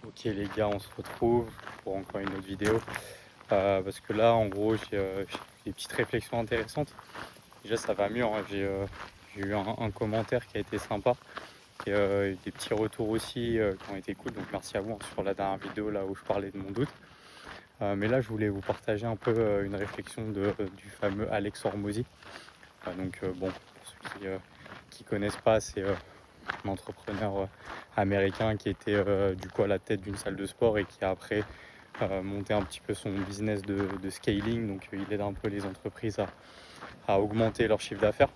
Ok les gars, on se retrouve pour encore une autre vidéo. Parce que là, en gros, j'ai des petites réflexions intéressantes. Déjà, ça va mieux, hein. J'ai eu un commentaire qui a été sympa et des petits retours aussi qui ont été cool. Donc merci à vous, hein, sur la dernière vidéo là où je parlais de mon doute. Mais là, je voulais vous partager un peu une réflexion du fameux Alex Hormozy. Bon, pour ceux qui connaissent pas, c'est un entrepreneur américain qui était du coup à la tête d'une salle de sport et qui a après monté un petit peu son business de scaling. Donc il aide un peu les entreprises à augmenter leur chiffre d'affaires.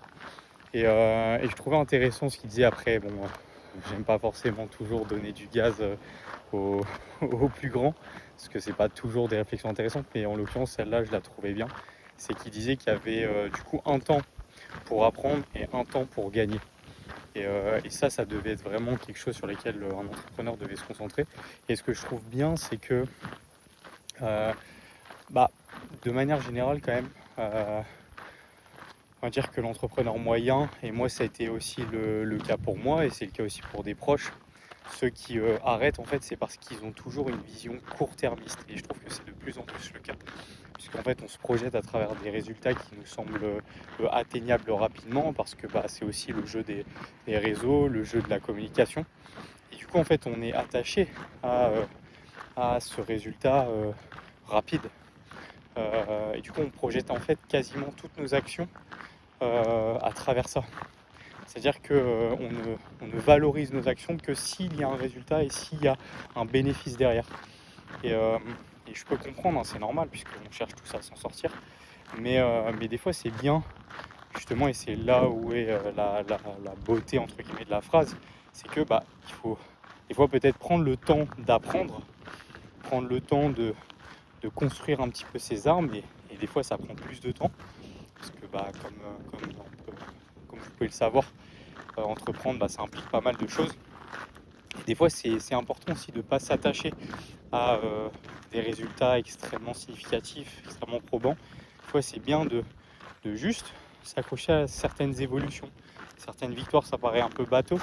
Et je trouvais intéressant ce qu'il disait après. Bon, j'aime pas forcément toujours donner du gaz aux, aux plus grands, parce que c'est pas toujours des réflexions intéressantes, mais en l'occurrence celle-là je la trouvais bien. C'est qu'il disait qu'il y avait du coup un temps pour apprendre et un temps pour gagner. Et ça devait être vraiment quelque chose sur lequel un entrepreneur devait se concentrer. Et ce que je trouve bien, c'est que euh, bah, de manière générale quand même, on va dire que l'entrepreneur moyen, et moi ça a été aussi le cas pour moi, et c'est le cas aussi pour des proches, ceux qui arrêtent en fait, c'est parce qu'ils ont toujours une vision court-termiste. Et je trouve que c'est de plus en plus le cas, puisqu'en fait on se projette à travers des résultats qui nous semblent atteignables rapidement, parce que c'est aussi le jeu des réseaux, le jeu de la communication. Et du coup en fait on est attaché à ce résultat rapide. Et du coup on projette en fait quasiment toutes nos actions à travers ça. C'est-à-dire qu'on ne valorise nos actions que s'il y a un résultat et s'il y a un bénéfice derrière. Et, euh, et je peux comprendre, hein, c'est normal, puisqu'on cherche tous à s'en sortir. Mais des fois, c'est bien, justement, et c'est là où est la beauté, entre guillemets, de la phrase, c'est que il faut des fois peut-être prendre le temps d'apprendre, prendre le temps de construire un petit peu ses armes, et des fois, ça prend plus de temps, parce que comme vous pouvez le savoir, entreprendre, ça implique pas mal de choses. Et des fois, c'est important aussi de ne pas s'attacher à des résultats extrêmement significatifs, extrêmement probants. Des fois, c'est bien de juste s'accrocher à certaines évolutions. Certaines victoires, ça paraît un peu bateau,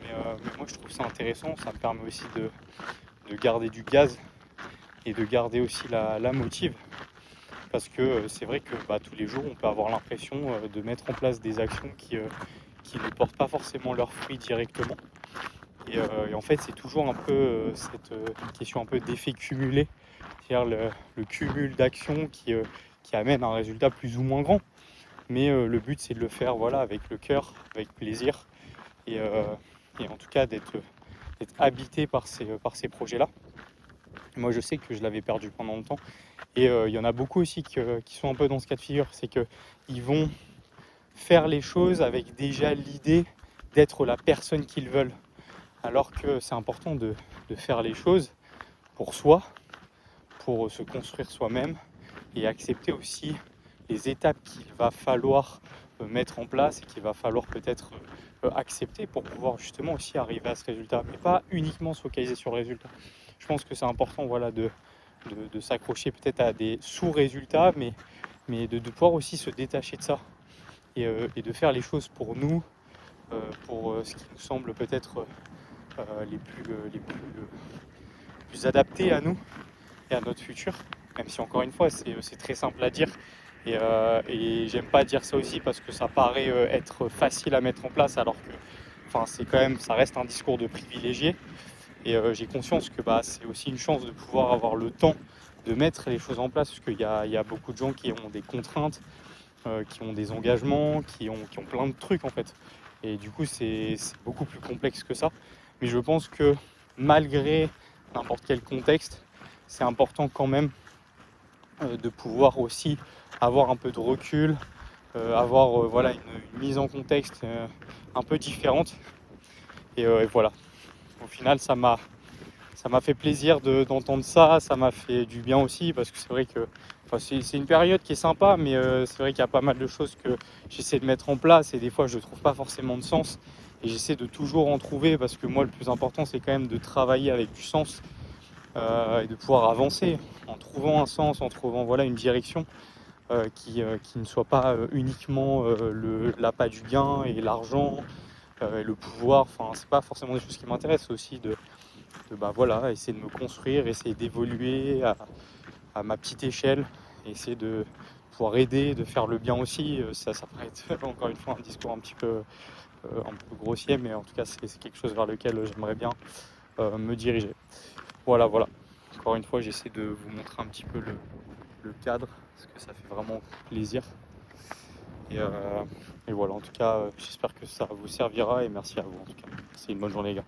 mais moi, je trouve ça intéressant. Ça me permet aussi de garder du gaz et de garder aussi la motive. Parce que c'est vrai que tous les jours, on peut avoir l'impression de mettre en place des actions qui ne portent pas forcément leurs fruits directement. Et en fait, c'est toujours un peu cette question un peu d'effet cumulé, c'est-à-dire le cumul d'actions qui amène un résultat plus ou moins grand. Mais le but, c'est de le faire avec le cœur, avec plaisir, et, euh, et en tout cas d'être habité par ces projets-là. Moi, je sais que je l'avais perdu pendant longtemps. Et il y en a beaucoup aussi qui sont un peu dans ce cas de figure. C'est qu'ils vont faire les choses avec déjà l'idée d'être la personne qu'ils veulent. Alors que c'est important de faire les choses pour soi, pour se construire soi-même et accepter aussi les étapes qu'il va falloir mettre en place et qu'il va falloir peut-être accepter pour pouvoir justement aussi arriver à ce résultat, mais pas uniquement se focaliser sur le résultat. Je pense que c'est important de s'accrocher peut-être à des sous-résultats, mais de pouvoir aussi se détacher de ça et de faire les choses pour nous, pour ce qui nous semble peut-être les plus adaptés à nous et à notre futur. Même si encore une fois, c'est très simple à dire. Et j'aime pas dire ça aussi parce que ça paraît être facile à mettre en place, alors que c'est quand même, ça reste un discours de privilégié. Et j'ai conscience que c'est aussi une chance de pouvoir avoir le temps de mettre les choses en place, parce qu'il y a beaucoup de gens qui ont des contraintes, qui ont des engagements, qui ont plein de trucs en fait. Et du coup, c'est beaucoup plus complexe que ça. Mais je pense que malgré n'importe quel contexte, c'est important quand même de pouvoir aussi avoir un peu de recul, avoir une mise en contexte un peu différente. Et voilà, au final, ça m'a fait plaisir d'entendre ça, ça m'a fait du bien aussi, parce que c'est vrai que c'est une période qui est sympa, mais c'est vrai qu'il y a pas mal de choses que j'essaie de mettre en place et des fois je ne trouve pas forcément de sens, et j'essaie de toujours en trouver, parce que moi le plus important c'est quand même de travailler avec du sens et de pouvoir avancer en trouvant un sens, en trouvant une direction qui ne soit pas uniquement l'appât du gain et l'argent et le pouvoir. Enfin, c'est pas forcément des choses qui m'intéressent, c'est aussi bah voilà, essayer de me construire, essayer d'évoluer à ma petite échelle, essayer de pouvoir aider, de faire le bien aussi. Ça paraît être encore une fois un discours un peu grossier, mais en tout cas c'est quelque chose vers lequel j'aimerais bien me diriger. Voilà. Encore une fois, j'essaie de vous montrer un petit peu le cadre, parce que ça fait vraiment plaisir. Et voilà, en tout cas, j'espère que ça vous servira et merci à vous en tout cas. C'est une bonne journée les gars.